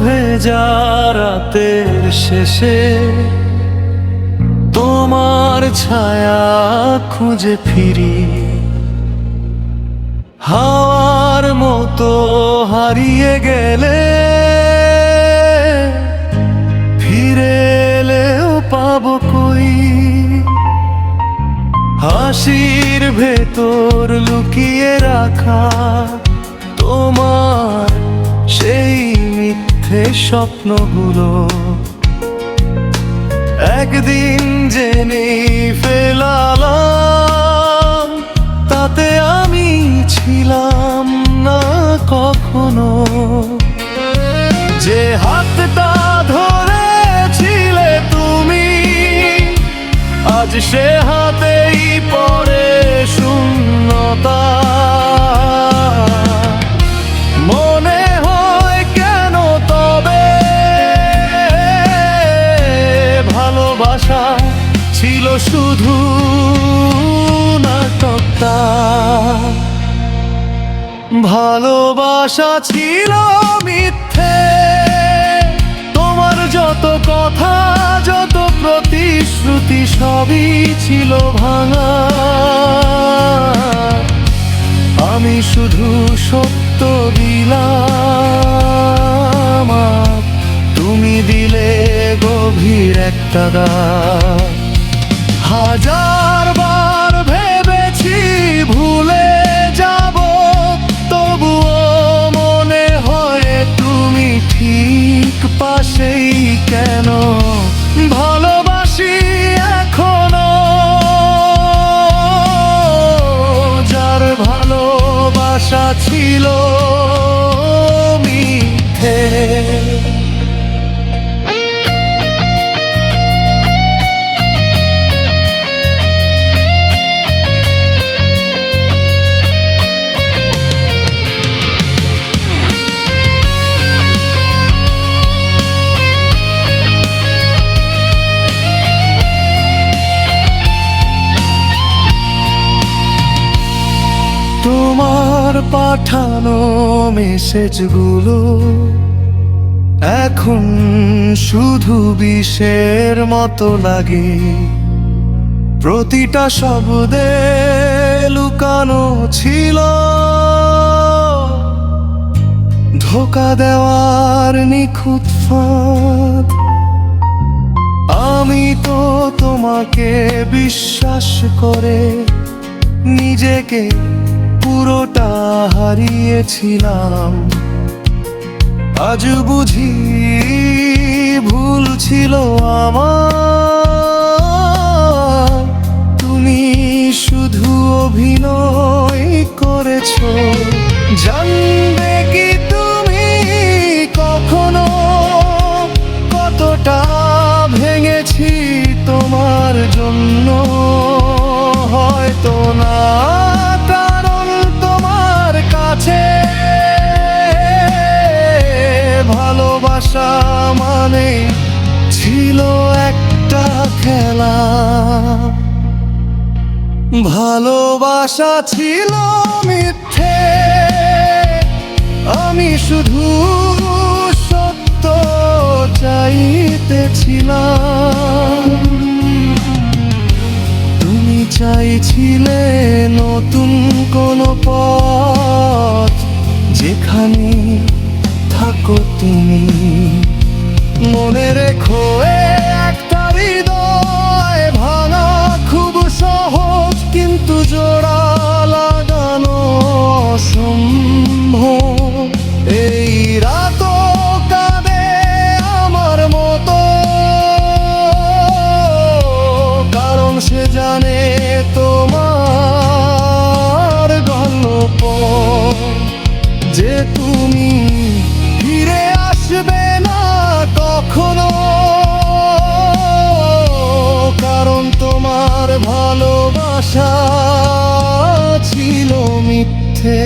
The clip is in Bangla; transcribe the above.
ভেজা রাতের শেষে তোমার ছায়া খুঁজে ফিরি, হাওয়ার মতো হারিয়ে গেলে ফিরে এলেও পাবো কই। হাসির ভেতর লুকিয়ে রাখা তোমার সেই মিথ্যে স্বপ্নগুলো একদিন জেনে ফেলালাম, তাতে আমি ছিলাম না কখনো। যে হাতটা ধরেছিলে তুমি, আজ সে হাতেই পড়ে শূন্যতা। মনে হয় কেন তবে ভালোবাসা ছিল শুধু নাটকটা। ভালোবাসা ছিল মিথ্যে, তোমার যত কথা যত প্রতিশ্রুতি সবই ছিল ভাঙা। আমি শুধু সত্য দিলাম, আর তুমি দিলে গভীর একটা দাগ। হাজার বার ভেবেছি ভুলে যাব, তবুও মনে হয় তুমি ঠিক পাশেই কেন। ভালোবাসি এখনো যার ভালোবাসা ছিল মিথ্যে। তোমার পাঠানো মেসেজগুলো এখন শুধু বিষের মতো লাগে। প্রতিটা শব্দে লুকানো ছিল ধোঁকা দেওয়ার নিখুঁত ফাঁদ। আমি তো তোমাকে বিশ্বাস করে নিজেকে পুরোটা হারিয়েছিলাম। আজ বুঝি ভুল ছিল আমার, তুমি শুধু অভিনয় করেছো। জানবে কি তুমি কখনো কতটা ভেঙেছি তোমার জন্য? হয়তো না, ভালোবাসা মানে ছিল একটা খেলা। ভালোবাসা ছিল মিথ্যে, আমি শুধু সত্য চাইতেছিলাম। তুমি চাইছিলে নতুন কোনো পথ, যেখানে থাকো তুমি। মনে রেখো একটা হৃদয় ভাঙা খুব সহজ, কিন্তু জোড়া লাগানো অসম্ভব। এই রাতও কাঁদে আমার মতো, কারণ সে জানে তোমার গল্প, যে তুমি ফিরে আসবে না কখনো। কারণ তোমার ভালোবাসা ছিল মিথ্যে।